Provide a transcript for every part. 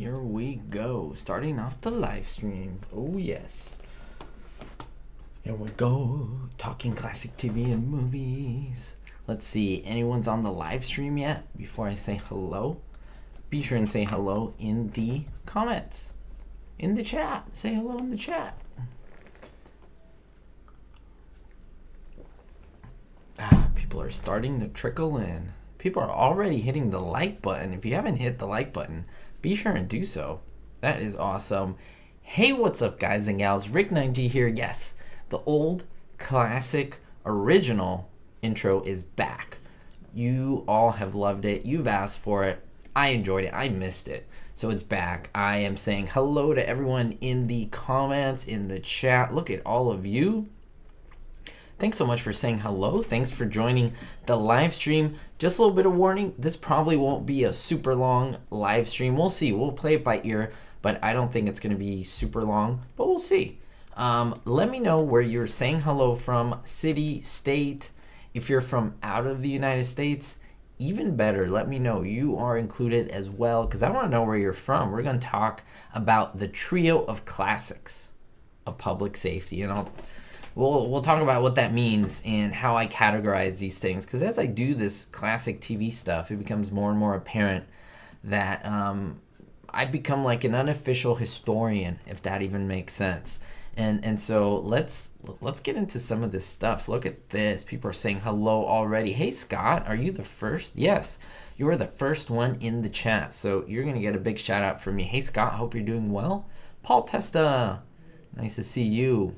here we go. Starting off the live stream. Oh, yes. Here we go. Talking classic TV and movies. Let's see. Anyone's on the live stream yet? Before I say hello, be sure and say hello in the comments. In the chat. Say hello in the chat. People are starting to trickle in. People are already hitting the like button. If you haven't hit the like button, be sure and do so. That is awesome. Hey, what's up, guys and gals? Rick9G here. Yes, the old classic original intro is back. You all have loved it. You've asked for it. I enjoyed it. I missed it. So it's back. I am saying hello to everyone in the comments, in the chat. Look at all of you. Thanks so much for saying hello. Thanks for joining the live stream. Just a little bit of warning, this probably won't be a super long live stream. We'll see. We'll play it by ear, but I don't think it's going to be super long, but we'll see. Let me know where you're saying hello from, city, state. If you're from out of the United States, even better. Let me know. You are included as well, because I want to know where you're from. We're going to talk about the trio of classics of public safety, and We'll talk about what that means and how I categorize these things. Because as I do this classic TV stuff, it becomes more and more apparent that I become like an unofficial historian, if that even makes sense. And so let's get into some of this stuff. Look at this. People are saying hello already. Hey, Scott, are you the first? Yes, you are the first one in the chat. So you're going to get a big shout out from me. Hey, Scott, hope you're doing well. Paul Testa, nice to see you.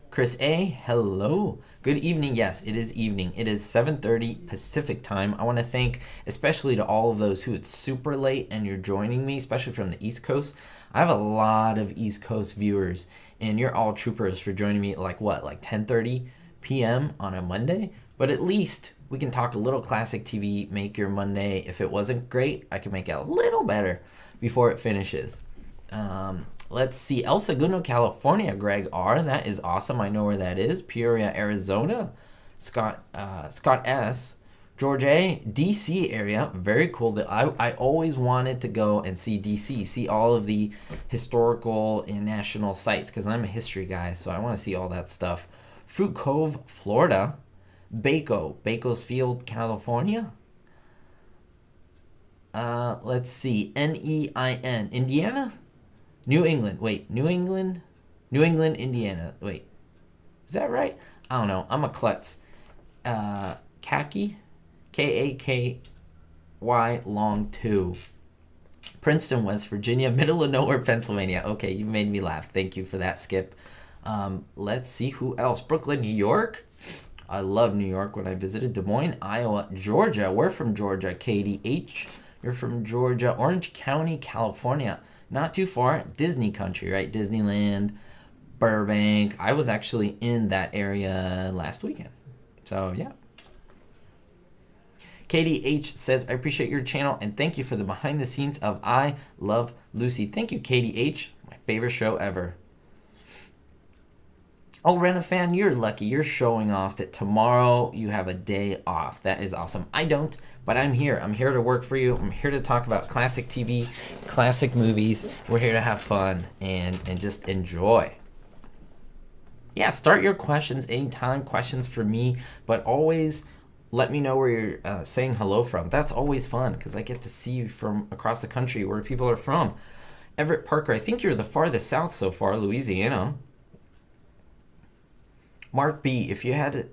Chris A, hello. Good evening. Yes, it is evening. It is 7:30 Pacific time. I want to thank especially to all of those who it's super late and you're joining me, especially from the East Coast. I have a lot of East Coast viewers, and you're all troopers for joining me at like 10:30 p.m. on a Monday. But at least we can talk a little classic TV, make your Monday. If it wasn't great, I can make it a little better before it finishes. Let's see. El Segundo, California, Greg R. That is awesome. I know where that is. Peoria, Arizona. Scott S. George A. DC area. Very cool. I always wanted to go and see DC, see all of the historical and national sites, because I'm a history guy, so I want to see all that stuff. Fruit Cove, Florida. Bakersfield, California. Let's see. Nein, Indiana? New England, Indiana. Wait, is that right? I don't know. I'm a klutz. Khaki, Kaky, long 2. Princeton, West Virginia, middle of nowhere, Pennsylvania. Okay, you made me laugh. Thank you for that, Skip. Let's see who else. Brooklyn, New York. I love New York when I visited. Des Moines, Iowa, Georgia. We're from Georgia. Katie H. You're from Georgia. Orange County, California. Not too far, Disney country, right? Disneyland, Burbank. I was actually in that area last weekend. So, yeah. Katie H says, I appreciate your channel and thank you for the behind the scenes of I Love Lucy. Thank you, Katie H. My favorite show ever. Oh, Rena fan, you're lucky. You're showing off that tomorrow you have a day off. That is awesome. I don't, but I'm here. I'm here to work for you. I'm here to talk about classic TV, classic movies. We're here to have fun and just enjoy. Yeah, start your questions anytime. Questions for me, but always let me know where you're saying hello from. That's always fun because I get to see you from across the country where people are from. Everett Parker, I think you're the farthest south so far, Louisiana. Mark B, if you had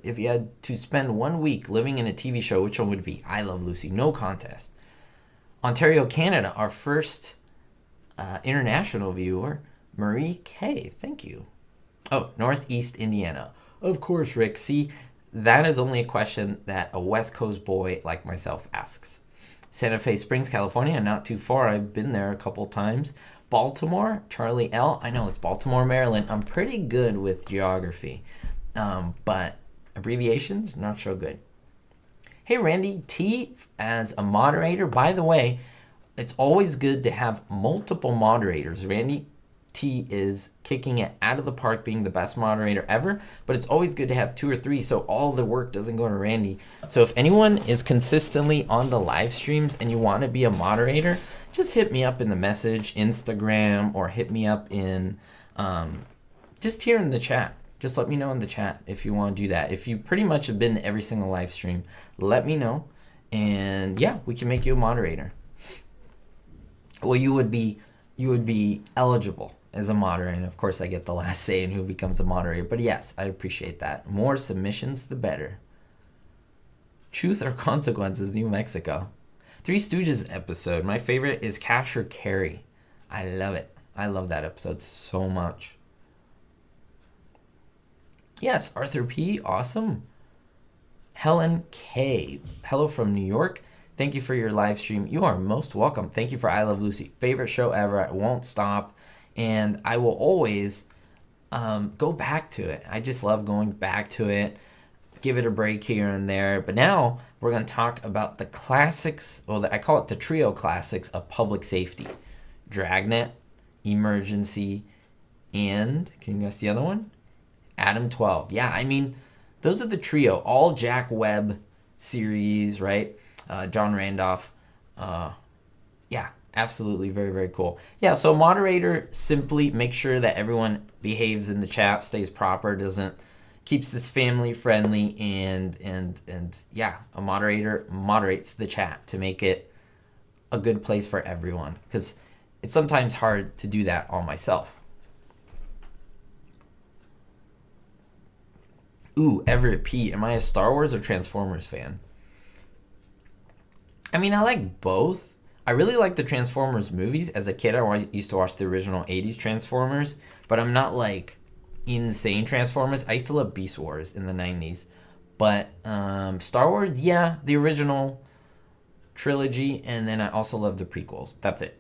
to spend 1 week living in a TV show, which one would it be? I Love Lucy, no contest. Ontario, Canada, our first international viewer, Marie K, thank you. Oh, Northeast Indiana. Of course, Rick. See, that is only a question that a West Coast boy like myself asks. Santa Fe Springs, California, not too far. I've been there a couple times. Baltimore, Charlie L. I know it's Baltimore, Maryland. I'm pretty good with geography. But abbreviations, not so good. Hey, Randy T as a moderator. By the way, it's always good to have multiple moderators. Randy T is kicking it out of the park, being the best moderator ever, but it's always good to have 2 or 3 so all the work doesn't go to Randy. So if anyone is consistently on the live streams and you want to be a moderator, just hit me up in the message, Instagram, or hit me up in just here in the chat. Just let me know in the chat if you want to do that. If you pretty much have been to every single live stream, let me know. And yeah, we can make you a moderator. Well, you would be eligible as a moderator. And of course, I get the last say in who becomes a moderator. But yes, I appreciate that. More submissions, the better. Truth or Consequences, New Mexico. Three Stooges episode. My favorite is Cash or Carry. I love it. I love that episode so much. Yes, Arthur P. Awesome. Helen K. Hello from New York. Thank you for your live stream. You are most welcome. Thank you for I Love Lucy. Favorite show ever. I won't stop. And I will always go back to it. I just love going back to it. Give it a break here and there. But now we're going to talk about the classics. Well, I call it the trio classics of public safety. Dragnet, Emergency, and can you guess the other one? Adam 12. Yeah, I mean, those are the trio. All Jack Webb series, right? John Randolph. Yeah, absolutely. Very, very cool. Yeah, so moderator, simply make sure that everyone behaves in the chat, stays proper, keeps this family friendly, and yeah, a moderator moderates the chat to make it a good place for everyone, because it's sometimes hard to do that all myself. Ooh, Everett P. Am I a Star Wars or Transformers fan? I mean, I like both. I really like the Transformers movies. As a kid, I used to watch the original 80s Transformers, but I'm not like insane Transformers. I used to love Beast Wars in the 90s. But Star Wars, yeah, the original trilogy, and then I also love the prequels. That's it.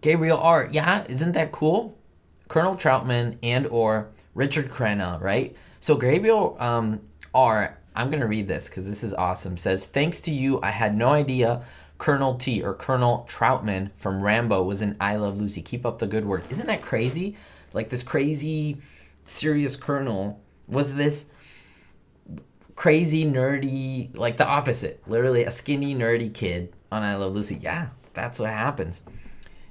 Gabriel R. Yeah, isn't that cool? Colonel Troutman and or Richard Crenna, right? So Gabriel R. I'm going to read this because this is awesome. Says, thanks to you, I had no idea Colonel T or Colonel Troutman from Rambo was in I Love Lucy. Keep up the good work. Isn't that crazy? Like this crazy, serious colonel was this crazy, nerdy, like the opposite. Literally a skinny, nerdy kid on I Love Lucy. Yeah, that's what happens.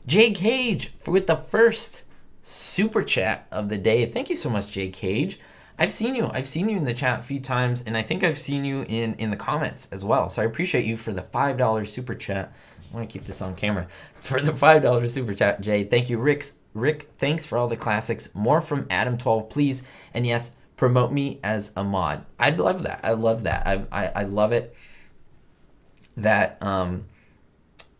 Jay Cage with the first super chat of the day. Thank you so much, Jay Cage. I've seen you in the chat a few times, and I think I've seen you in the comments as well. So I appreciate you for the $5 super chat. I want to keep this on camera. For the $5 super chat, Jay. Thank you, Rick, thanks for all the classics. More from Adam 12, please. And yes, promote me as a mod. I'd love that. I love that. I love it that I'm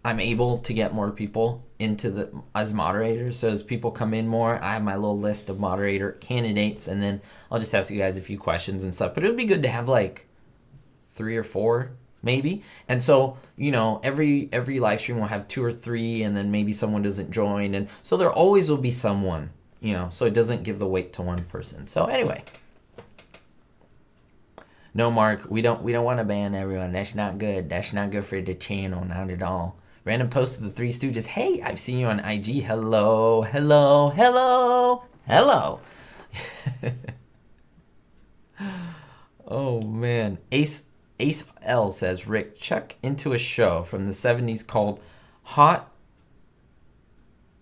able to get more people into as moderators. So as people come in more, I have my little list of moderator candidates, and then I'll just ask you guys a few questions and stuff. But it would be good to have like 3 or 4 maybe. And so, you know, every live stream will have 2 or 3, and then maybe someone doesn't join, and so there always will be someone, you know, so it doesn't give the weight to one person. So anyway, no, Mark, we don't want to ban everyone. That's not good. That's not good for the channel, not at all. Random post of the Three Stooges. Hey, I've seen you on IG. Hello, hello, hello, hello. Oh, man. Ace L says, Rick, check into a show from the 70s called Hot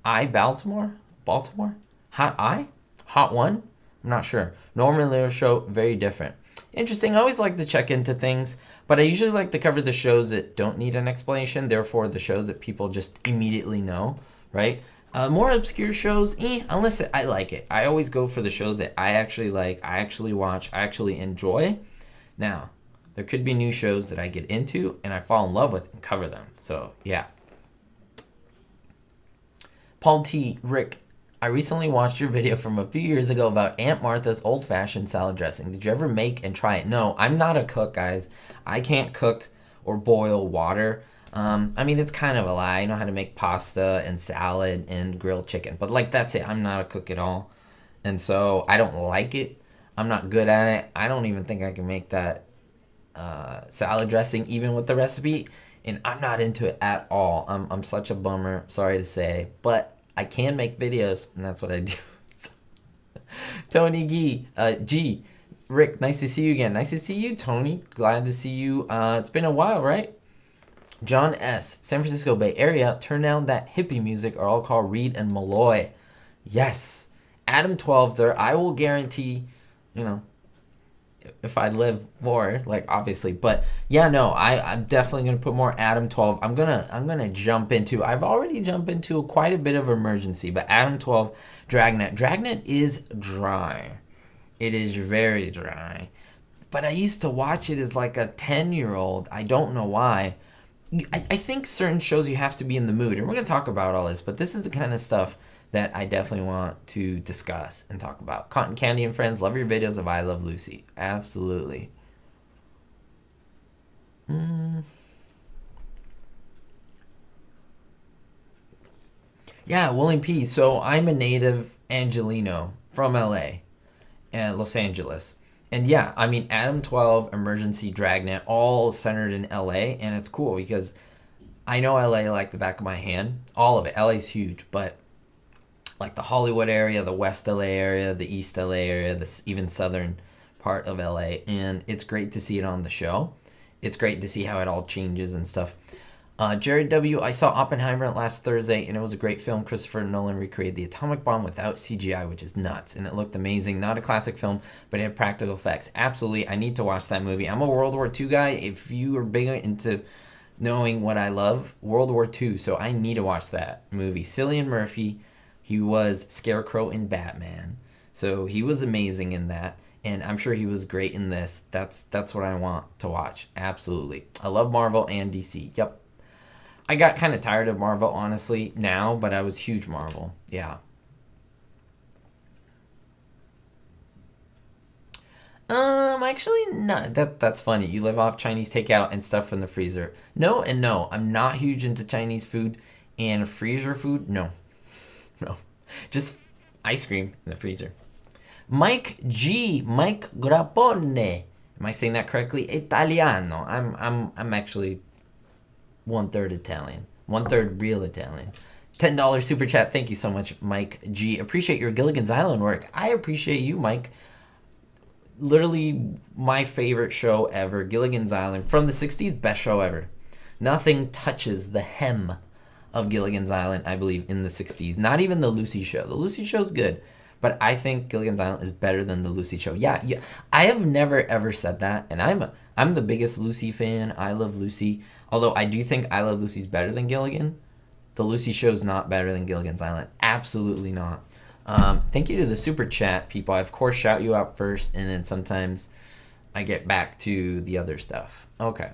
Eye Baltimore? Hot Eye? Hot One? I'm not sure. Norman Lear show, very different. Interesting. I always like to check into things, but I usually like to cover the shows that don't need an explanation, therefore the shows that people just immediately know, right? More obscure shows, unless I like it. I always go for the shows that I actually like, I actually watch, I actually enjoy. Now, there could be new shows that I get into and I fall in love with and cover them. So, yeah. Paul T. Rick, I recently watched your video from a few years ago about Aunt Martha's old-fashioned salad dressing. Did you ever make and try it? No, I'm not a cook, guys. I can't cook or boil water. I mean, it's kind of a lie. I know how to make pasta and salad and grilled chicken. But, like, that's it. I'm not a cook at all. And so I don't like it. I'm not good at it. I don't even think I can make that salad dressing, even with the recipe. And I'm not into it at all. I'm such a bummer. Sorry to say. But I can make videos, and that's what I do. Tony G, Rick, nice to see you again. Nice to see you, Tony. Glad to see you. It's been a while, right? John S. San Francisco Bay Area. Turn down that hippie music or I'll call Reed and Malloy. Yes. Adam 12 there. I will guarantee, you know, if I live more, like obviously, but yeah, no, I'm definitely gonna put more Adam 12. I'm gonna jump into. I've already jumped into quite a bit of Emergency, but Adam 12, Dragnet. Dragnet is dry. It is very dry. But I used to watch it as like a 10-year-old. I don't know why. I think certain shows you have to be in the mood, and we're gonna talk about all this. But this is the kind of stuff that I definitely want to discuss and talk about. Cotton Candy and Friends, love your videos of I Love Lucy. Absolutely. Yeah, William P. So I'm a native Angelino from LA and Los Angeles. And yeah, I mean, Adam 12, Emergency, Dragnet, all centered in LA. And it's cool because I know LA like the back of my hand. All of it. LA's huge, but like the Hollywood area, the West LA area, the East LA area, the even southern part of LA, and it's great to see it on the show. It's great to see how it all changes and stuff. Jared W. I saw Oppenheimer last Thursday, and it was a great film. Christopher Nolan recreated the atomic bomb without CGI, which is nuts, and it looked amazing. Not a classic film, but it had practical effects. Absolutely, I need to watch that movie. I'm a World War II guy. If you are big into knowing what I love, World War II, so I need to watch that movie. Cillian Murphy. He was Scarecrow in Batman. So he was amazing in that. And I'm sure he was great in this. That's what I want to watch. Absolutely. I love Marvel and DC. Yep. I got kind of tired of Marvel, honestly, now, but I was huge Marvel. Yeah. Actually, no. That's funny. You live off Chinese takeout and stuff from the freezer. No and no. I'm not huge into Chinese food and freezer food. No. No, just ice cream in the freezer. Mike Grappone. Am I saying that correctly? Italiano. I'm actually 1/3 Italian, 1/3 real Italian. $10 super chat. Thank you so much, Mike G. Appreciate your Gilligan's Island work. I appreciate you, Mike. Literally my favorite show ever, Gilligan's Island from the '60s. Best show ever. Nothing touches the hem of Gilligan's Island, I believe, in the '60s. Not even the Lucy Show. The Lucy Show's good, but I think Gilligan's Island is better than the Lucy Show. Yeah. I have never ever said that, and I'm the biggest Lucy fan. I love Lucy. Although I do think I Love Lucy's better than Gilligan. The Lucy Show's not better than Gilligan's Island. Absolutely not. Thank you to the super chat people. I of course shout you out first, and then sometimes I get back to the other stuff. Okay.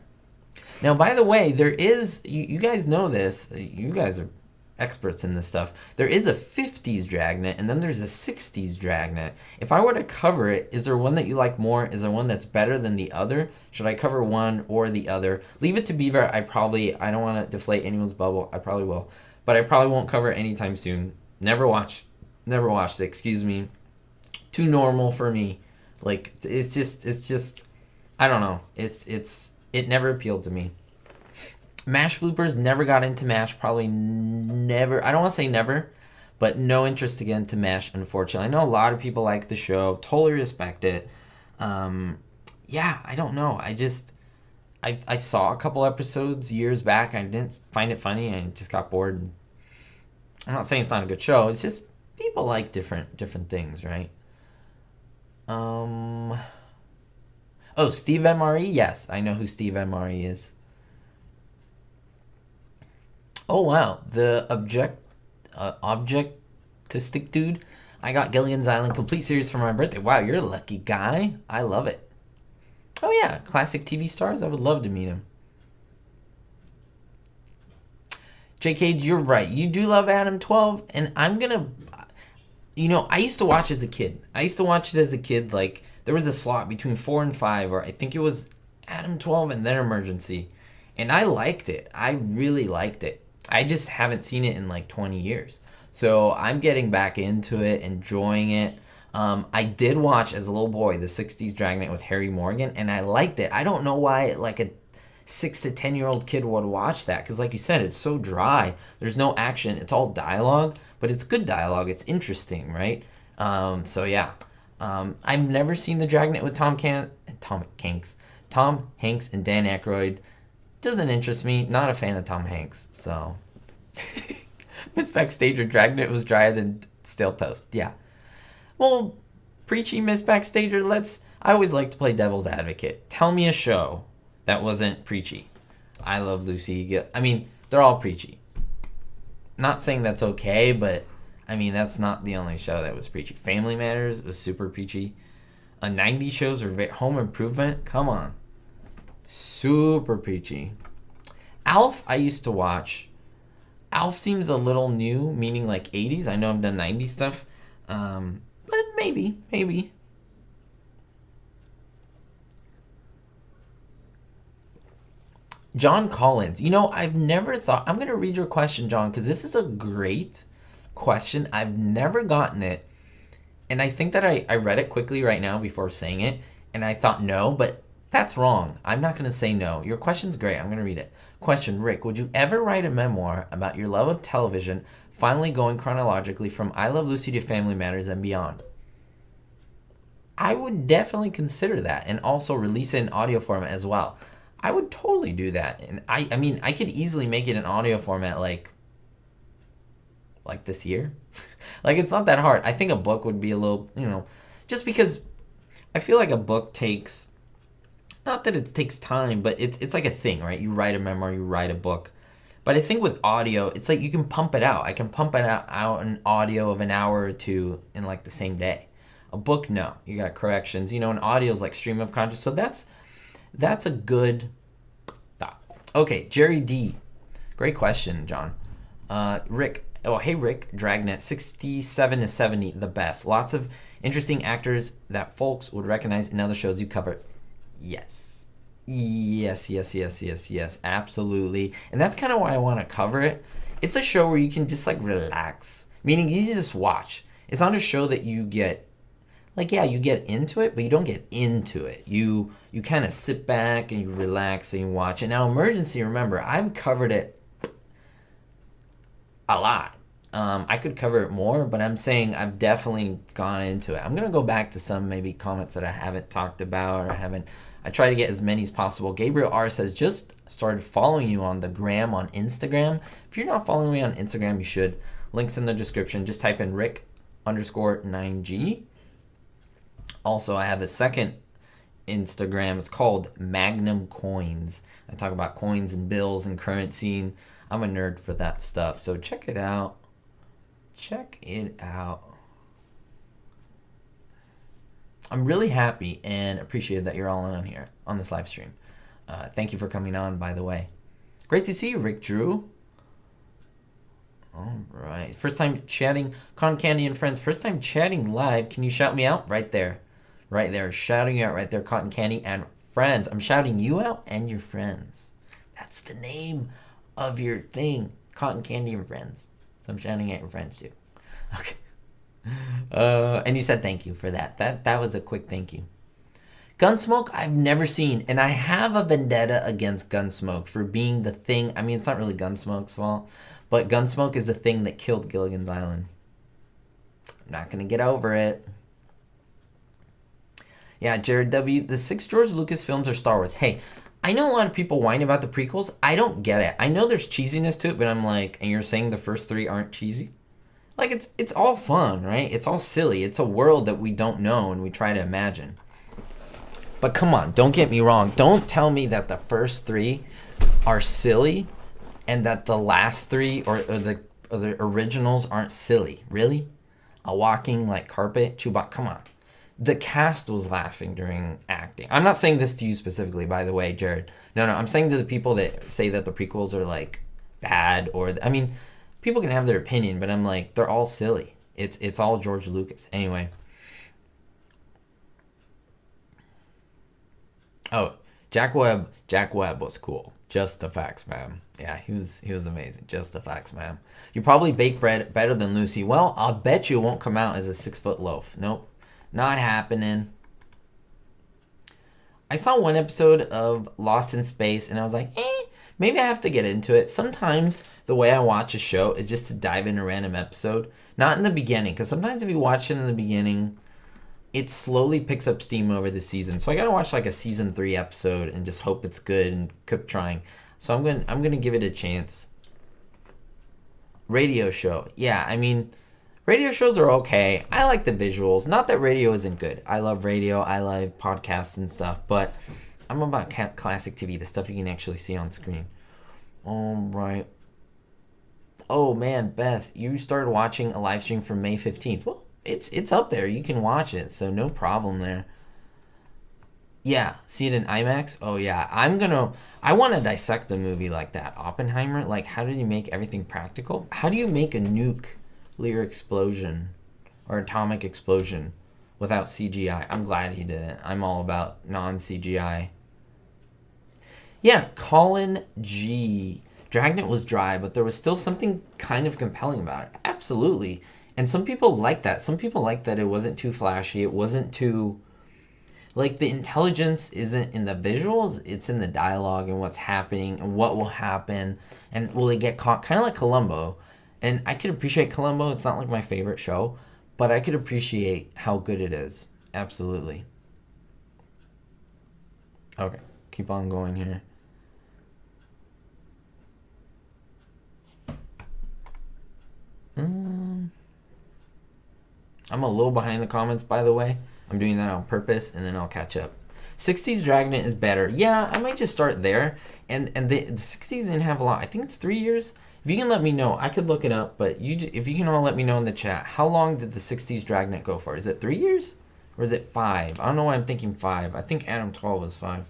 Now, by the way, there is, you guys know this, you guys are experts in this stuff. There is a 50s Dragnet, and then there's a 60s Dragnet. If I were to cover it, is there one that you like more? Is there one that's better than the other? Should I cover one or the other? Leave it to Beaver. I don't want to deflate anyone's bubble. I probably will. But I probably won't cover it anytime soon. Never watched it, excuse me. Too normal for me. Like, it's just, I don't know. It never appealed to me. MASH bloopers, never got into MASH. Probably never. I don't want to say never, but no interest again to MASH, unfortunately. I know a lot of people like the show. Totally respect it. Yeah, I don't know. I saw a couple episodes years back. I didn't find it funny. I just got bored. I'm not saying it's not a good show. It's just people like different things, right? Oh, Steve MRE? Yes, I know who Steve MRE is. Oh, wow. The objectistic dude. I got Gilligan's Island complete series for my birthday. Wow, you're a lucky guy. I love it. Oh, yeah. Classic TV stars. I would love to meet him. JK, you're right. You do love Adam 12, and I'm going to... I used to watch as a kid. Like, there was a slot between 4 and 5, or I think it was Adam 12 and then Emergency. And I liked it. I really liked it. I just haven't seen it in like 20 years. So I'm getting back into it, enjoying it. I did watch as a little boy the 60s Dragnet with Harry Morgan, and I liked it. I don't know why like a 6 to 10-year-old kid would watch that, because like you said, it's so dry. There's no action. It's all dialogue, but it's good dialogue. It's interesting, right? So yeah. I've never seen the Dragnet with Tom Hanks and Dan Aykroyd. Doesn't interest me. Not a fan of Tom Hanks. So, Miss Backstage or Dragnet was drier than stale toast. Yeah. Well, preachy Miss Backstager, I always like to play devil's advocate. Tell me a show that wasn't preachy. I Love Lucy. I mean, they're all preachy. Not saying that's okay, but I mean, that's not the only show that was preachy. Family Matters was super preachy. 90s shows or Home Improvement, come on. Super preachy. Alf, I used to watch. Alf seems a little new, meaning like 80s. I know I've done 90s stuff. But maybe. John Collins. I've never thought... I'm going to read your question, John, because this is a great question. I've never gotten it. And I think that I read it quickly right now before saying it. And I thought no, but that's wrong. I'm not going to say no. Your question's great. I'm going to read it. Question, Rick, would you ever write a memoir about your love of television, finally going chronologically from I Love Lucy to Family Matters and beyond? I would definitely consider that, and also release it in audio format as well. I would totally do that. And I mean, I could easily make it in audio format like this year. Like, it's not that hard. I think a book would be a little, just because I feel like a book takes, not that it takes time, but it's like a thing, right? You write a memoir, you write a book. But I think with audio, it's like you can pump it out. I can pump it out an audio of an hour or two in like the same day. A book, no. You got corrections. An audio is like stream of consciousness. So that's a good thought. Okay, Jerry D. Great question, John. Rick. Oh, hey, Rick. Dragnet, 67 to 70, the best. Lots of interesting actors that folks would recognize in other shows you cover. Yes. Yes. Absolutely. And that's kind of why I want to cover it. It's a show where you can just, relax. Meaning you just watch. It's not a show that you get... you get into it, but you don't get into it. You kind of sit back and you relax and you watch it. Now, Emergency, remember, I've covered it a lot. I could cover it more, but I'm saying I've definitely gone into it. I'm going to go back to some maybe comments that I haven't talked about or I try to get as many as possible. Gabriel R. says, just started following you on the gram on Instagram. If you're not following me on Instagram, you should. Links in the description. Just type in Rick_9G. Also, I have a second Instagram. It's called Magnum Coins. I talk about coins and bills and currency. And I'm a nerd for that stuff. So check it out. I'm really happy and appreciative that you're all on here on this live stream. Thank you for coming on, by the way. Great to see you, Rick Drew. All right. First time chatting, Con Candy and Friends. First time chatting live. Can you shout me out? Right there. Right there. Shouting you out right there, Cotton Candy and Friends. I'm shouting you out and your friends. That's the name of your thing. Cotton Candy and Friends. So I'm shouting at your friends too. Okay. And you said thank you for that. That was a quick thank you. Gunsmoke, I've never seen. And I have a vendetta against Gunsmoke for being the thing. I mean, it's not really Gunsmoke's fault. But Gunsmoke is the thing that killed Gilligan's Island. I'm not going to get over it. Yeah, Jared W. The 6 George Lucas films are Star Wars. Hey, I know a lot of people whine about the prequels. I don't get it. I know there's cheesiness to it, but I'm like, and you're saying the first 3 aren't cheesy? Like, it's all fun, right? It's all silly. It's a world that we don't know and we try to imagine. But come on, don't get me wrong. Don't tell me that the first 3 are silly and that the last 3 or the originals aren't silly. Really? A walking carpet? Chewbacca, come on. The cast was laughing during acting. I'm not saying this to you specifically, by the way, Jared. No, I'm saying to the people that say that the prequels are bad I mean, people can have their opinion, but I'm like, they're all silly. It's all George Lucas. Anyway. Oh, Jack Webb was cool. Just the facts, man. Yeah, he was amazing. Just the facts, man. You probably bake bread better than Lucy. Well, I'll bet you it won't come out as a 6-foot loaf. Nope. Not happening. I saw one episode of Lost in Space and I was like, maybe I have to get into it. Sometimes the way I watch a show is just to dive in a random episode. Not in the beginning, because sometimes if you watch it in the beginning, it slowly picks up steam over the season. So I gotta watch like a season 3 episode and just hope it's good and keep trying. So I'm gonna give it a chance. Radio show. Yeah, I mean, radio shows are okay. I like the visuals. Not that radio isn't good. I love radio. I love podcasts and stuff. But I'm about classic TV, the stuff you can actually see on screen. All right. Oh man, Beth, you started watching a live stream from May 15th. Well, it's up there. You can watch it, so no problem there. Yeah, see it in IMAX? Oh yeah, I want to dissect a movie like that. Oppenheimer, like how did you make everything practical? How do you make a nuclear explosion or atomic explosion without CGI? I'm glad he did it. I'm all about non-CGI. Yeah, Colin G. Dragnet was dry, but there was still something kind of compelling about it. Absolutely. And some people like that. Some people like that it wasn't too flashy. It wasn't too... Like, the intelligence isn't in the visuals. It's in the dialogue and what's happening and what will happen. And will they get caught? Kind of like Columbo. And I could appreciate Columbo. It's not like my favorite show. But I could appreciate how good it is. Absolutely. Okay. Keep on going here. I'm a little behind the comments, by the way. I'm doing that on purpose, and then I'll catch up. 60s Dragnet is better. Yeah, I might just start there. And the 60s didn't have a lot. I think it's 3 years. If you can let me know, I could look it up. But if you can all let me know in the chat, how long did the 60s Dragnet go for? Is it 3 years? Or is it 5? I don't know why I'm thinking 5. I think Adam 12 was 5.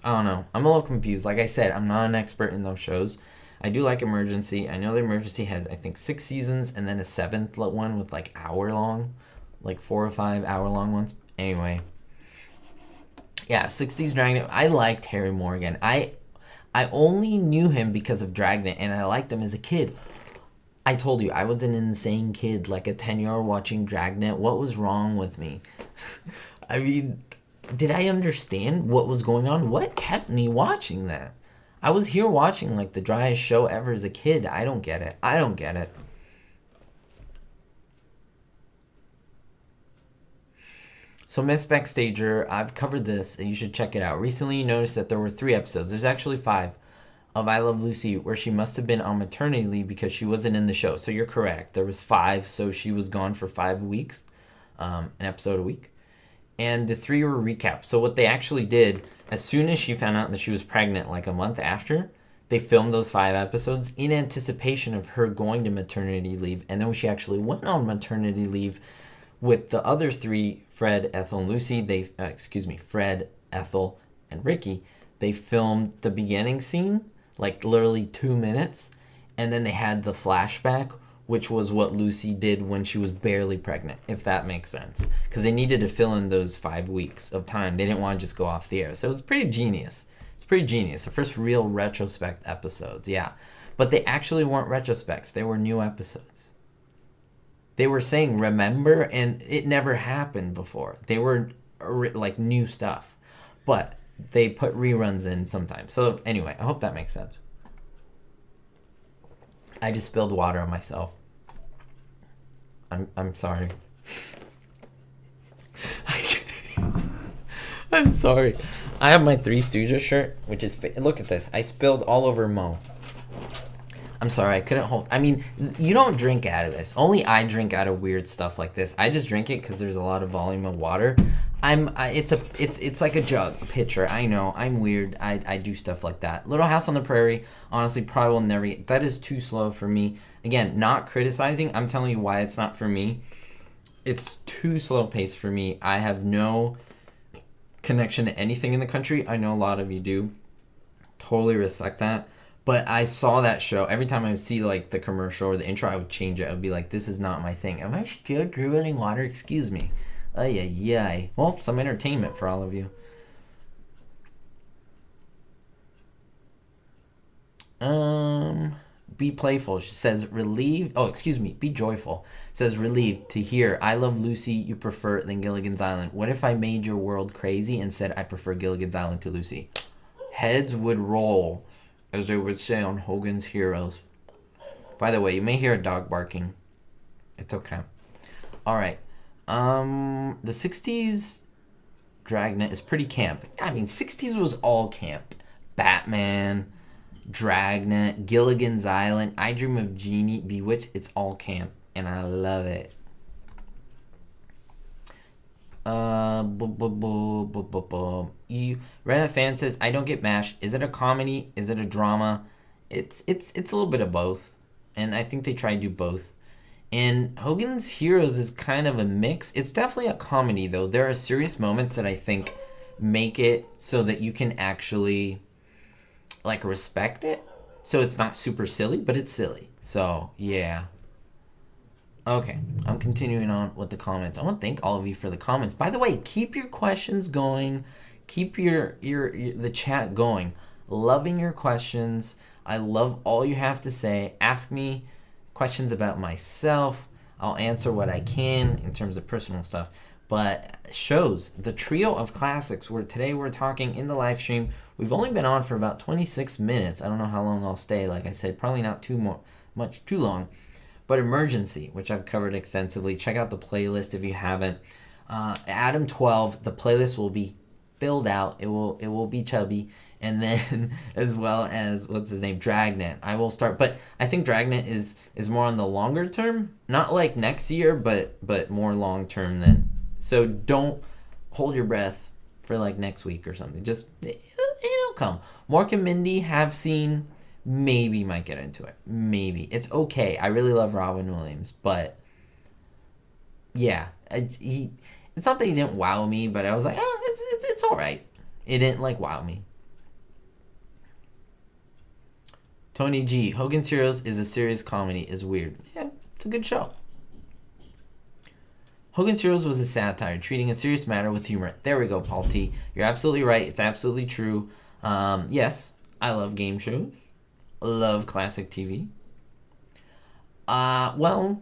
I don't know. I'm a little confused. Like I said, I'm not an expert in those shows. I do like Emergency. I know the Emergency had, I think, 6 seasons and then a 7th one with like hour long. Like 4 or 5 hour long ones. Anyway. Yeah, 60s Dragnet. I liked Harry Morgan. I only knew him because of Dragnet, and I liked him as a kid. I told you, I was an insane kid, like a 10-year-old watching Dragnet. What was wrong with me? I mean, did I understand what was going on? What kept me watching that? I was here watching like the driest show ever as a kid. I don't get it. I don't get it. So Miss Backstager, I've covered this, and you should check it out. Recently, you noticed that there were 3 episodes. There's actually 5 of I Love Lucy where she must have been on maternity leave because she wasn't in the show. So you're correct. There was 5, so she was gone for 5 weeks, an episode a week. And the 3 were recaps. So what they actually did, as soon as she found out that she was pregnant, like a month after, they filmed those 5 episodes in anticipation of her going to maternity leave. And then when she actually went on maternity leave with the other 3, Fred, Ethel, and Lucy, Fred, Ethel, and Ricky, they filmed the beginning scene, like literally 2 minutes, and then they had the flashback, which was what Lucy did when she was barely pregnant, if that makes sense. Because they needed to fill in those 5 weeks of time. They didn't want to just go off the air. So it was pretty genius. It's pretty genius. The first real retrospect episodes, yeah. But they actually weren't retrospects. They were new episodes. They were saying, remember, and it never happened before. They were like new stuff. But they put reruns in sometimes. So anyway, I hope that makes sense. I just spilled water on myself. I'm sorry. I'm sorry. I have my Three Stooges shirt, which is... Look at this. I spilled all over Mo. I'm sorry, I couldn't hold... I mean, you don't drink out of this. Only I drink out of weird stuff like this. I just drink it because there's a lot of volume of water. It's like a jug, a pitcher. I know, I'm weird. I do stuff like that. Little House on the Prairie, honestly, probably will never... That is too slow for me. Again, not criticizing. I'm telling you why it's not for me. It's too slow paced for me. I have no connection to anything in the country. I know a lot of you do. Totally respect that. But I saw that show. Every time I would see like the commercial or the intro, I would change it. I would be like, this is not my thing. Am I still dribbling water? Excuse me. Ay. Well, some entertainment for all of you. Be playful. She says relieved. Oh, excuse me. Be joyful. Says relieved to hear I Love Lucy you prefer than Gilligan's Island. What if I made your world crazy and said I prefer Gilligan's Island to Lucy? Heads would roll, as they would say on Hogan's Heroes. By the way, you may hear a dog barking. It's okay. All right. The 60s Dragnet is pretty camp. I mean, 60s was all camp. Batman, Dragnet, Gilligan's Island, I Dream of Jeannie, Bewitched, it's all camp. And I love it. Reddit fan says, I don't get MASH. Is it a comedy? Is it a drama? It's a little bit of both. And I think they try to do both. And Hogan's Heroes is kind of a mix. It's definitely a comedy, though. There are serious moments that I think make it so that you can actually, like, respect it. So it's not super silly, but it's silly. So, yeah. Okay, I'm continuing on with the comments. I want to thank all of you for the comments. By the way, keep your questions going. Keep your the chat going. Loving your questions. I love all you have to say. Ask me questions about myself. I'll answer what I can in terms of personal stuff. But shows, the trio of classics, where today we're talking in the live stream. We've only been on for about 26 minutes. I don't know how long I'll stay. Like I said, probably not too long. But Emergency, which I've covered extensively. Check out the playlist if you haven't. Adam 12, the playlist will be filled out. It will be chubby. And then as well as, what's his name, Dragnet. I will start, but I think Dragnet is more on the longer term. Not like next year, but more long term than. So don't hold your breath for like next week or something. Just, it'll come. Mark and Mindy have seen. Maybe might get into it. Maybe. It's okay. I really love Robin Williams, but yeah, it's not that he didn't wow me, but I was like, oh, it's all right. It didn't like wow me. Tony G, Hogan's Heroes is a serious comedy. Is weird. Yeah, it's a good show. Hogan's Heroes was a satire, treating a serious matter with humor. There we go, Paul T. You're absolutely right. It's absolutely true. Yes, I love game shows. Love classic TV. Well,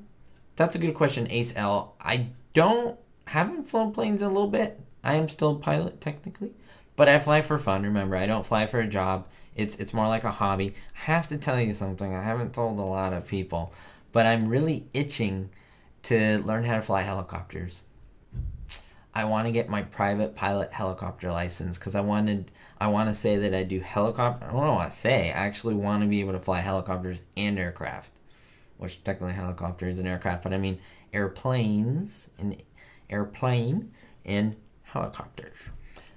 that's a good question, Ace L. I haven't flown planes in a little bit. I am still a pilot technically, but I fly for fun. Remember, I don't fly for a job. It's more like a hobby. I have to tell you something. I haven't told a lot of people, but I'm really itching to learn how to fly helicopters. I want to get my private pilot helicopter license because I want to say that I do helicopter. I don't know what I say. I actually want to be able to fly helicopters and aircraft, which technically helicopter is an aircraft, but I mean airplanes and airplane and helicopters.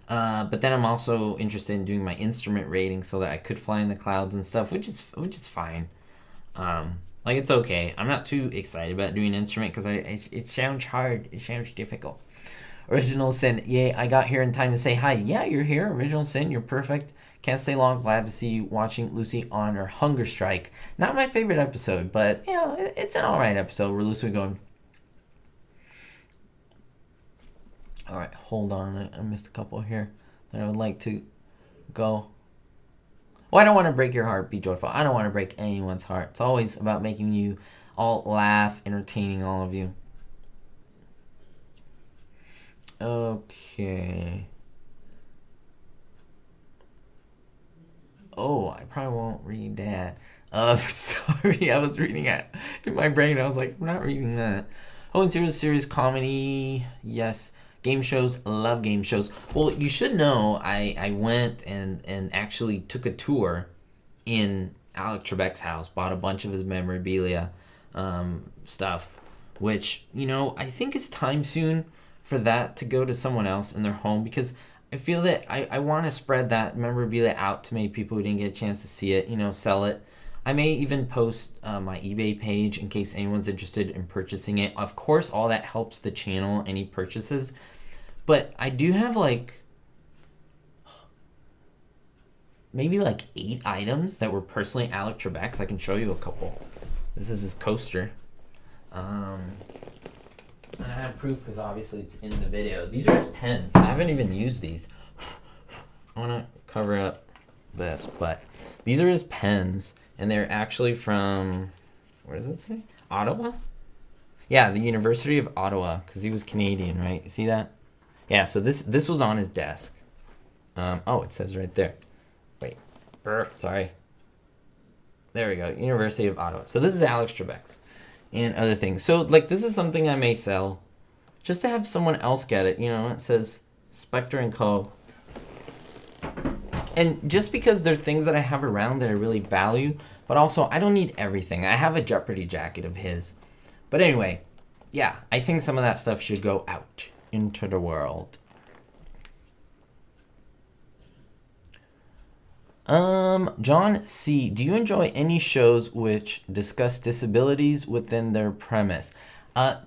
But then I'm also interested in doing my instrument rating so that I could fly in the clouds and stuff, which is fine. Like it's okay. I'm not too excited about doing an instrument because it sounds hard. It sounds difficult. Original Sin, yay, I got here in time to say hi. Yeah, you're here. Original Sin, you're perfect. Can't stay long. Glad to see you watching Lucy on her hunger strike. Not my favorite episode, but, you know, it's an alright episode where Lucy going. Alright, hold on. I missed a couple here that I would like to go. Oh, I don't want to break your heart, be joyful. I don't want to break anyone's heart. It's always about making you all laugh, entertaining all of you. Okay. Oh, I probably won't read that. Sorry, I was reading it in my brain. I was like, I'm not reading that. Oh, and series comedy. Yes. Game shows. Love game shows. Well, you should know I went and actually took a tour in Alec Trebek's house. Bought a bunch of his memorabilia stuff. Which, you know, I think it's time soon for that to go to someone else in their home because I feel that I want to spread that memorabilia out to many people who didn't get a chance to see it, you know, sell it. I may even post my eBay page in case anyone's interested in purchasing it. Of course, all that helps the channel, any purchases. But I do have like maybe like 8 items that were personally Alec Trebek's. I can show you a couple. This is his coaster. And I have proof because obviously it's in the video. These are his pens. I haven't even used these. I want to cover up this, but these are his pens, and they're actually from, where does it say? Ottawa? Yeah, the University of Ottawa, because he was Canadian, right? You see that? Yeah, so this was on his desk. Oh, it says right there. Wait. Sorry. There we go. University of Ottawa. So this is Alex Trebek's and other things. So, like, this is something I may sell just to have someone else get it. You know, it says Spectre and Co. And just because they're things that I have around that I really value, but also I don't need everything. I have a Jeopardy jacket of his. But anyway, yeah, I think some of that stuff should go out into the world. John C. Do you enjoy any shows which discuss disabilities within their premise?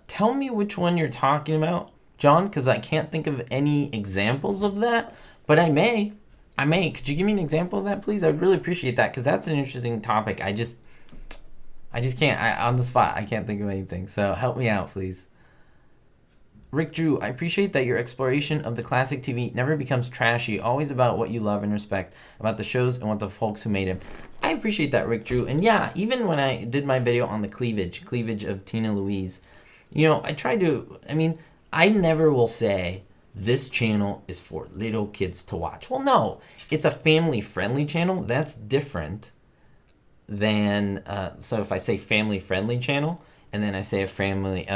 Tell me which one you're talking about, John, because I can't think of any examples of that, but I may. Could you give me an example of that, please? I'd really appreciate that, because that's an interesting topic. I just can't, on the spot, I can't think of anything, so help me out, please. Rick Drew, I appreciate that your exploration of the classic TV never becomes trashy, always about what you love and respect about the shows and what the folks who made them. I appreciate that, Rick Drew. And yeah, even when I did my video on the cleavage of Tina Louise, you know, I never will say this channel is for little kids to watch. Well, no, it's a family-friendly channel. That's different than, so if I say family-friendly channel, and then I say a family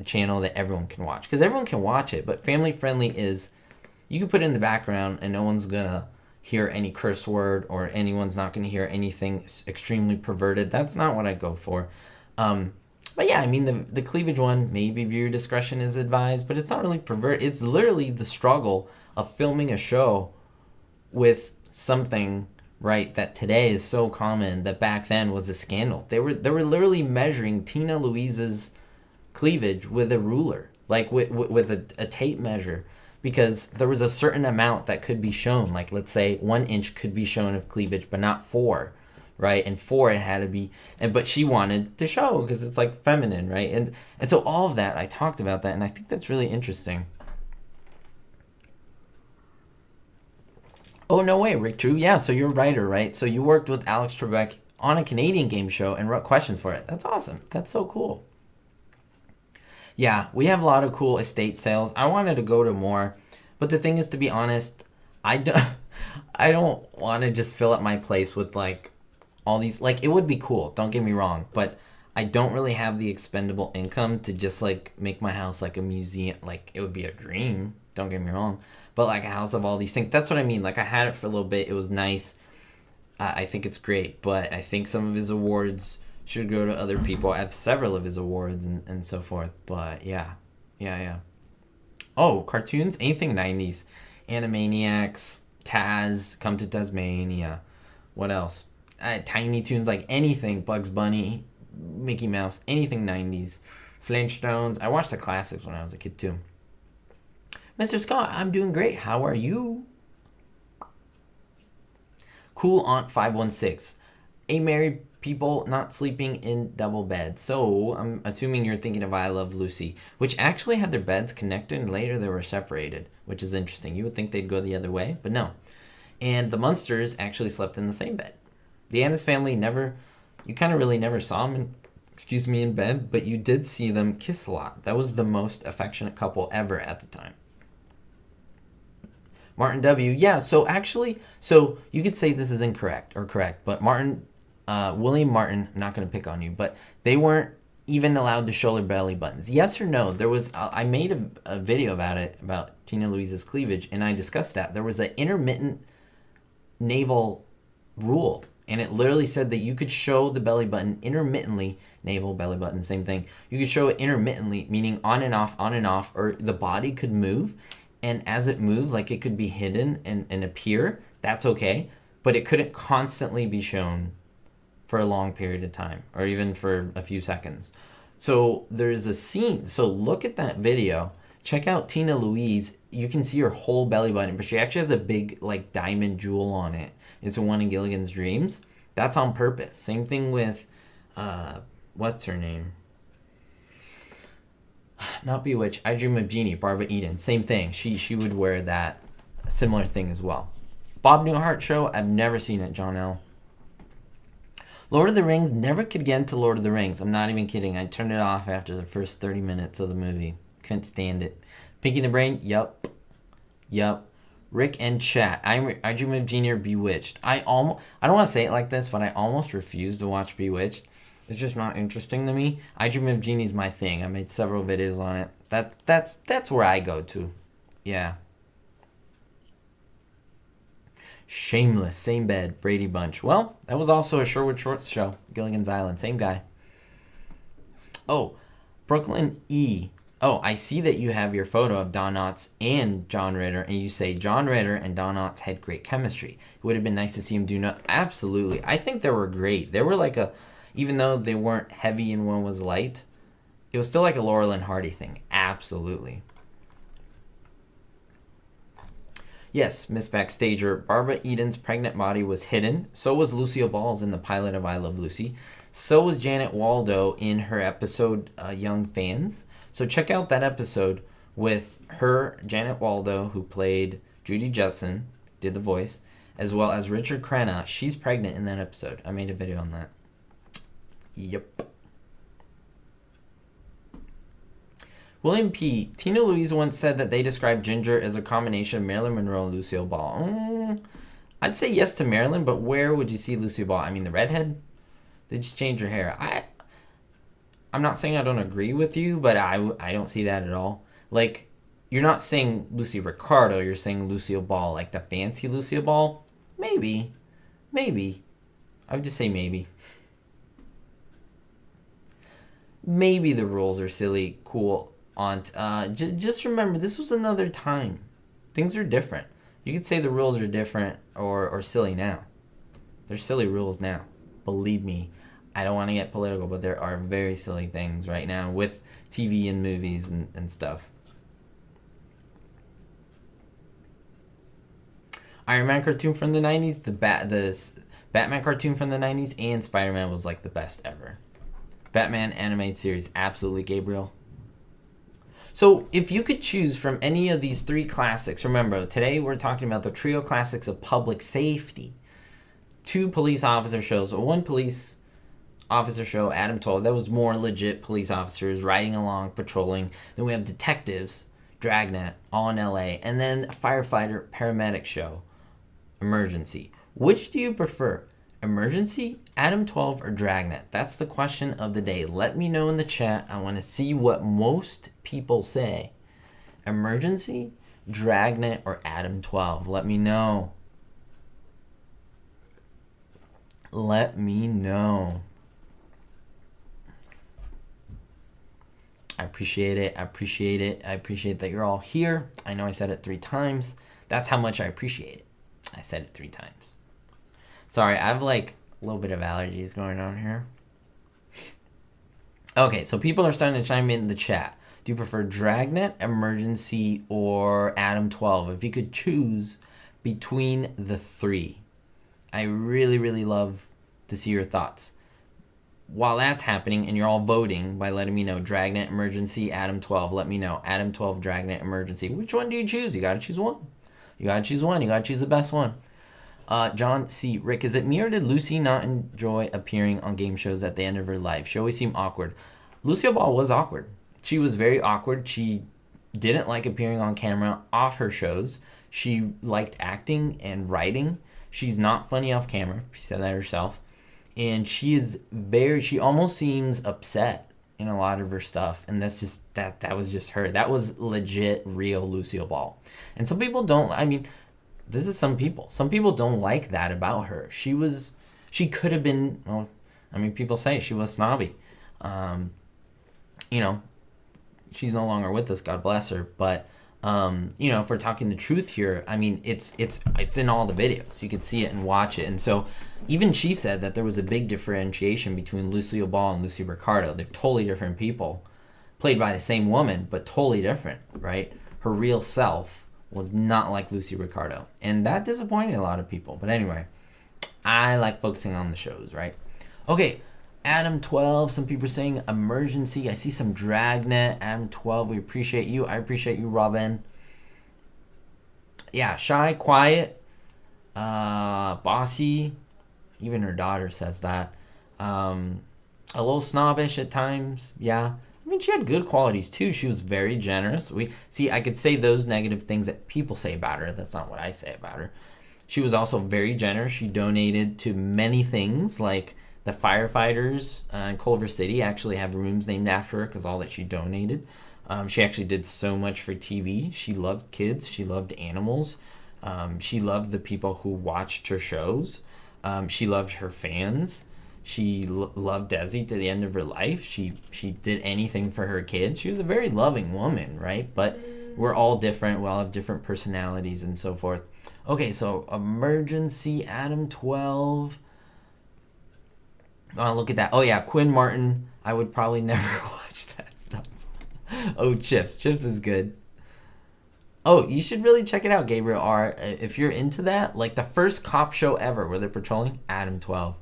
channel that everyone can watch. Because everyone can watch it, but family-friendly is, you can put it in the background and no one's going to hear any curse word or anyone's not going to hear anything extremely perverted. That's not what I go for. But yeah, I mean, the cleavage one, maybe viewer discretion is advised, but it's not really pervert. It's literally the struggle of filming a show with something, right, that today is so common that back then was a scandal. They were literally measuring Tina Louise's cleavage with a ruler, like with a tape measure, because there was a certain amount that could be shown. Like, let's say 1 inch could be shown of cleavage, but not 4, right? And 4 it had to be, but she wanted to show because it's like feminine, right? And so all of that, I talked about that, and I think that's really interesting. Oh, no way, Rick Drew. Yeah, so you're a writer, right? So you worked with Alex Trebek on a Canadian game show and wrote questions for it. That's awesome. That's so cool. Yeah, we have a lot of cool estate sales. I wanted to go to more, but the thing is, to be honest, I don't want to just fill up my place with like all these, like, it would be cool, don't get me wrong, but I don't really have the expendable income to just like make my house like a museum. Like, it would be a dream, don't get me wrong, but like a house of all these things. That's what I mean. Like, I had it for a little bit. It was nice. I think it's great, but I think some of his awards should go to other people. I have several of his awards and so forth. But yeah. Oh, cartoons? Anything 90s. Animaniacs, Taz, Come to Tasmania. What else? Tiny Toons, like anything. Bugs Bunny, Mickey Mouse, anything 90s. Flintstones. I watched the classics when I was a kid too. Mr. Scott, I'm doing great. How are you? Cool Aunt 516. A married people not sleeping in double beds. So I'm assuming you're thinking of I Love Lucy, which actually had their beds connected and later they were separated, which is interesting. You would think they'd go the other way, but no. And the Munsters actually slept in the same bed. The Addams Family you kind of really never saw them in bed, but you did see them kiss a lot. That was the most affectionate couple ever at the time. Martin W. Yeah, so you could say this is incorrect or correct, but William Martin, I'm not going to pick on you, but they weren't even allowed to show their belly buttons. Yes or no? There was, I made a video about it, about Tina Louise's cleavage, and I discussed that. There was an intermittent naval rule, and it literally said that you could show the belly button intermittently, navel, belly button, same thing. You could show it intermittently, meaning on and off, or the body could move. And as it moved, like it could be hidden and appear, that's okay. But it couldn't constantly be shown for a long period of time or even for a few seconds. So there's a scene. So look at that video. Check out Tina Louise. You can see her whole belly button, but she actually has a big like diamond jewel on it. It's one in Gilligan's Dreams. That's on purpose. Same thing with, what's her name? Not Bewitched, I Dream of Jeannie, Barbara Eden. Same thing. She would wear that similar thing as well. Bob Newhart Show, I've never seen it, John L. Lord of the Rings, never could get into Lord of the Rings. I'm not even kidding. I turned it off after the first 30 minutes of the movie. Couldn't stand it. Pinky the Brain, yup. Rick and Chat, I Dream of Jeannie or Bewitched. I don't want to say it like this, but I almost refuse to watch Bewitched. It's just not interesting to me. I Dream of Jeannie's my thing. I made several videos on it. That's where I go to. Yeah. Shameless, same bed, Brady Bunch. Well, that was also a Sherwood Shorts show. Gilligan's Island, same guy. Oh, Brooklyn E. Oh, I see that you have your photo of Don Knotts and John Ritter, and you say John Ritter and Don Knotts had great chemistry. It would have been nice to see him do not. Absolutely. I think they were great. They were like a, even though they weren't heavy and one was light, it was still like a Laurel and Hardy thing. Absolutely. Yes, Miss Backstager, Barbara Eden's pregnant body was hidden. So was Lucille Ball's in the pilot of I Love Lucy. So was Janet Waldo in her episode Young Fans. So check out that episode with her, Janet Waldo, who played Judy Jetson, did the voice, as well as Richard Crenna. She's pregnant in that episode. I made a video on that. Yep. William P. Tina Louise once said that they described Ginger as a combination of Marilyn Monroe and Lucille Ball. I'd say yes to Marilyn, but where would you see Lucille Ball? I mean, the redhead? They just changed her hair. I'm not saying I don't agree with you, but I don't see that at all. Like, you're not saying Lucy Ricardo, you're saying Lucille Ball, like the fancy Lucille Ball? Maybe. Maybe. I would just say maybe. Maybe the rules are silly, cool. Just remember, this was another time. Things are different. You could say the rules are different or silly now. There's silly rules now. Believe me, I don't want to get political, but there are very silly things right now with TV and movies and stuff. Iron Man cartoon from the 90s, the Batman cartoon from the 90s, and Spider-Man was like the best ever. Batman animated series, absolutely, Gabriel. So if you could choose from any of these three classics, remember, today we're talking about the trio classics of public safety. 2 police officer shows, 1 police officer show, Adam 12, that was more legit police officers riding along, patrolling. Then we have detectives, Dragnet, all in LA. And then a firefighter, paramedic show, Emergency. Which do you prefer? Emergency, Adam 12, or Dragnet? That's the question of the day. Let me know in the chat. I want to see what most people say. Emergency, Dragnet, or Adam 12? Let me know. Let me know. I appreciate it. I appreciate it. I appreciate that you're all here. I know I said it 3 times. That's how much I appreciate it. I said it 3 times. Sorry, I have like a little bit of allergies going on here. Okay, so people are starting to chime in the chat. Do you prefer Dragnet, Emergency, or Adam 12? If you could choose between the 3. I really, really love to see your thoughts. While that's happening and you're all voting by letting me know Dragnet, Emergency, Adam 12, let me know. Adam 12, Dragnet, Emergency. Which one do you choose? You got to choose one. You got to choose one. You got to choose the best one. John C. Rick, is it me or did Lucy not enjoy appearing on game shows at the end of her life? She always seemed awkward. Lucille Ball was awkward. She was very awkward. She didn't like appearing on camera off her shows. She liked acting and writing. She's not funny off camera. She said that herself. And she almost seems upset in a lot of her stuff. And that's just, that was just her. That was legit, real Lucille Ball. And some people don't, I mean, this is some people. Some people don't like that about her. She could have been, well, I mean, people say she was snobby. You know, she's no longer with us, God bless her. But, you know, if we're talking the truth here, I mean, it's in all the videos. You could see it and watch it. And so even she said that there was a big differentiation between Lucille Ball and Lucy Ricardo. They're totally different people, played by the same woman, but totally different, right? Her real self was not like Lucy Ricardo. And that disappointed a lot of people. But anyway, I like focusing on the shows, right? Okay, Adam 12, some people are saying Emergency. I see some Dragnet. Adam 12, we appreciate you. I appreciate you, Robin. Yeah, shy, quiet, bossy. Even her daughter says that. A little snobbish at times, yeah. I mean, she had good qualities too. She was very generous. I could say those negative things that people say about her. That's not what I say about her. She was also very generous. She donated to many things like The firefighters in Culver City actually have rooms named after her because all that she donated. She actually did so much for TV. She loved kids. She loved animals. She loved the people who watched her shows. She loved her fans. She loved Desi to the end of her life. She did anything for her kids. She was a very loving woman, right? But we're all different. We all have different personalities and so forth. Okay, so Emergency, Adam 12. Oh, look at that. Oh, yeah, Quinn Martin. I would probably never watch that stuff. Oh, Chips. Chips is good. Oh, you should really check it out, Gabriel R. If you're into that, like the first cop show ever where they're patrolling, Adam 12.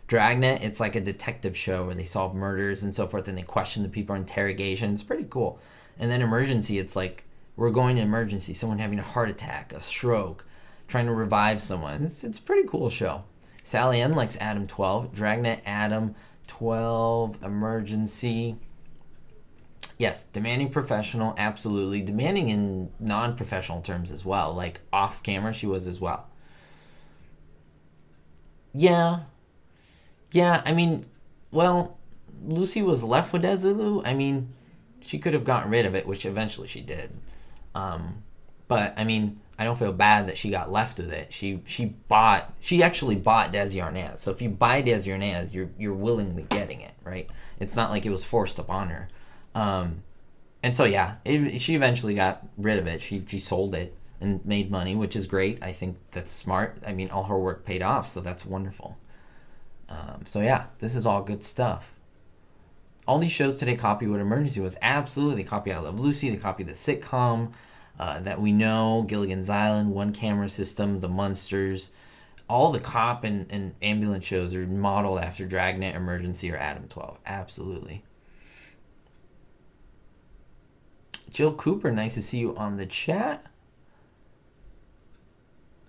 Dragnet, it's like a detective show where they solve murders and so forth, and they question the people in interrogation. It's pretty cool. And then Emergency, it's like we're going to emergency, someone having a heart attack, a stroke, trying to revive someone. It's a pretty cool show. Sally Ann likes Adam 12. Dragnet, Adam 12. Emergency. Yes, demanding professional, absolutely. Demanding in non-professional terms as well. Like off camera, she was as well. Yeah, I mean, well, Lucy was left with Desilu. I mean, she could have gotten rid of it, which eventually she did. But I mean, I don't feel bad that she got left with it. She actually bought Desi Arnaz. So if you buy Desi Arnaz, you're willingly getting it, right? It's not like it was forced upon her. And so yeah, she eventually got rid of it. She sold it and made money, which is great. I think that's smart. I mean, all her work paid off, so that's wonderful. So yeah, this is all good stuff. All these shows today copy what Emergency was. Absolutely, they copy I Love Lucy. They copy the sitcom that we know, Gilligan's Island, One Camera System, The Munsters. All the cop and ambulance shows are modeled after Dragnet, Emergency, or Adam 12. Absolutely. Jill Cooper, nice to see you on the chat.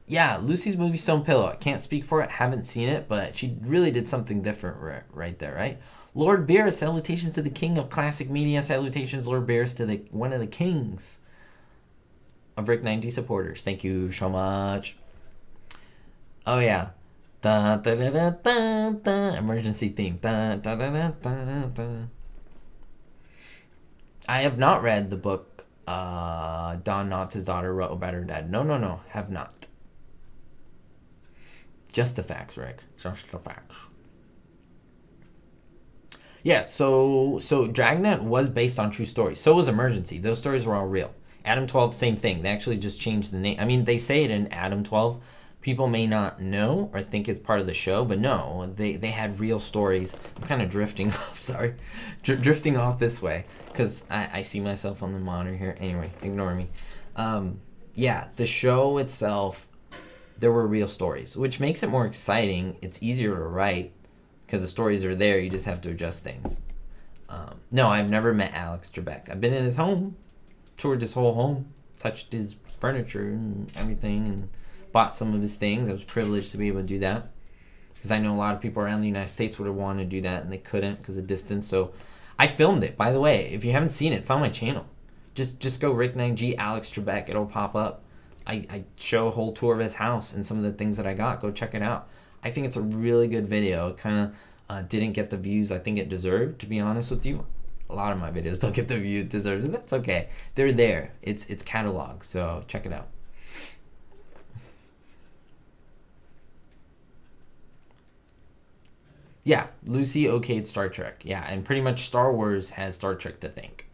Yeah, Lucy's movie Stone Pillow. I can't speak for it, haven't seen it, but she really did something different right there, right? Lord Beer, salutations to the king of classic media. Salutations, Lord Beers, to the one of the kings of Rick 90 supporters. Thank you so much. Oh, yeah. Da, da, da, da, da, da. Emergency theme. Da, da, da, da, da, da. I have not read the book Don Knotts' his daughter wrote about her dad. No, have not. Just the facts, Rick. Just the facts. Yeah, so Dragnet was based on true stories. So was Emergency. Those stories were all real. Adam 12, same thing. They actually just changed the name. I mean, they say it in Adam 12. People may not know or think it's part of the show, but no, they had real stories. I'm kind of drifting off, sorry. Drifting off this way, because I see myself on the monitor here. Anyway, ignore me. Yeah, the show itself, there were real stories, which makes it more exciting. It's easier to write, because the stories are there. You just have to adjust things. No, I've never met Alex Trebek. I've been in his home, toured his whole home, touched his furniture and everything, and bought some of his things. I was privileged to be able to do that, because I know a lot of people around the United States would have wanted to do that, and they couldn't because of distance. So I filmed it, by the way. If you haven't seen it, it's on my channel. Just go Rick 9G Alex Trebek. It'll pop up. I show a whole tour of his house and some of the things that I got. Go check it out. I think it's a really good video. It kind of didn't get the views I think it deserved, to be honest with you. A lot of my videos don't get the views it deserves. That's okay. They're there. It's catalog, so check it out. Yeah, Lucy okayed Star Trek. Yeah, and pretty much Star Wars has Star Trek to thank.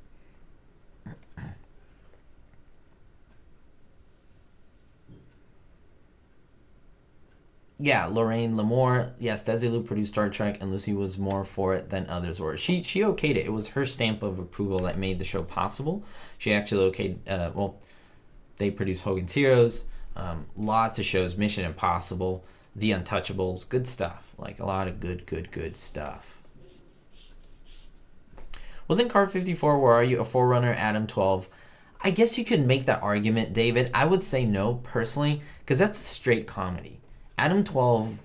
Yeah, Lorraine Lamore. Yes, Desilu produced Star Trek, and Lucy was more for it than others were. She okayed it. It was her stamp of approval that made the show possible. She actually okayed. They produced Hogan's Heroes, lots of shows, Mission Impossible, The Untouchables, good stuff. Like a lot of good stuff. Wasn't Car 54, Where Are You, a forerunner, Adam 12? I guess you could make that argument, David. I would say no, personally, because that's a straight comedy. Adam 12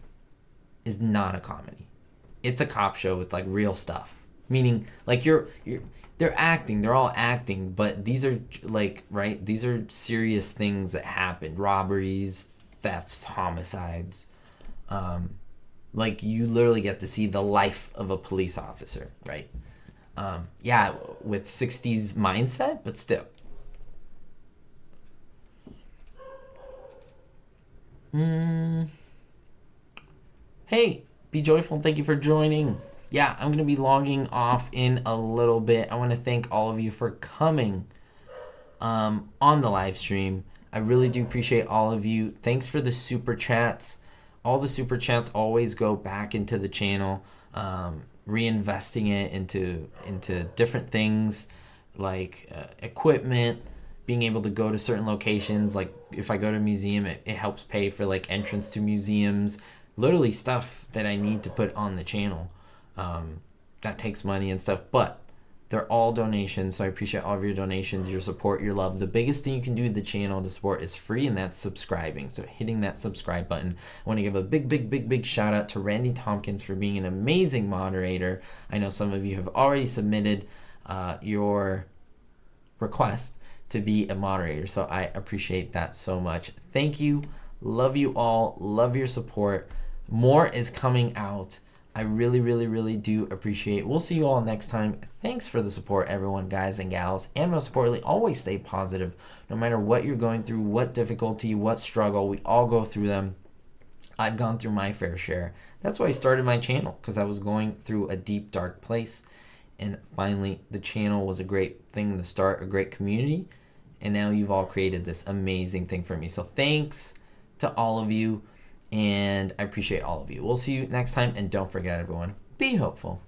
is not a comedy. It's a cop show with like real stuff. Meaning, like they're acting, they're all acting, but these are like, right? These are serious things that happened. Robberies, thefts, homicides. like you literally get to see the life of a police officer, right? Yeah, with 60s mindset, but still. Hey, be joyful. Thank you for joining. Yeah, I'm going to be logging off in a little bit. I want to thank all of you for coming on the live stream. I really do appreciate all of you. Thanks for the super chats. All the super chats always go back into the channel, reinvesting it into different things like equipment, being able to go to certain locations. Like if I go to a museum, it helps pay for like entrance to museums, literally stuff that I need to put on the channel. That takes money and stuff, but they're all donations, so I appreciate all of your donations, your support, your love. The biggest thing you can do with the channel to support is free, and that's subscribing. So hitting that subscribe button. I want to give a big shout out to Randy Tompkins for being an amazing moderator. I know some of you have already submitted your request to be a moderator, so I appreciate that so much. Thank you. Love you all. Love your support. More is coming out. I really do appreciate. We'll see you all next time. Thanks for the support, everyone, guys and gals. And most importantly, always stay positive. No matter what you're going through, what difficulty, what struggle, we all go through them. I've gone through my fair share. That's why I started my channel, because I was going through a deep, dark place. And finally, the channel was a great thing to start, a great community. And now you've all created this amazing thing for me. So thanks to all of you. And I appreciate all of you. We'll see you next time. And don't forget, everyone, be hopeful.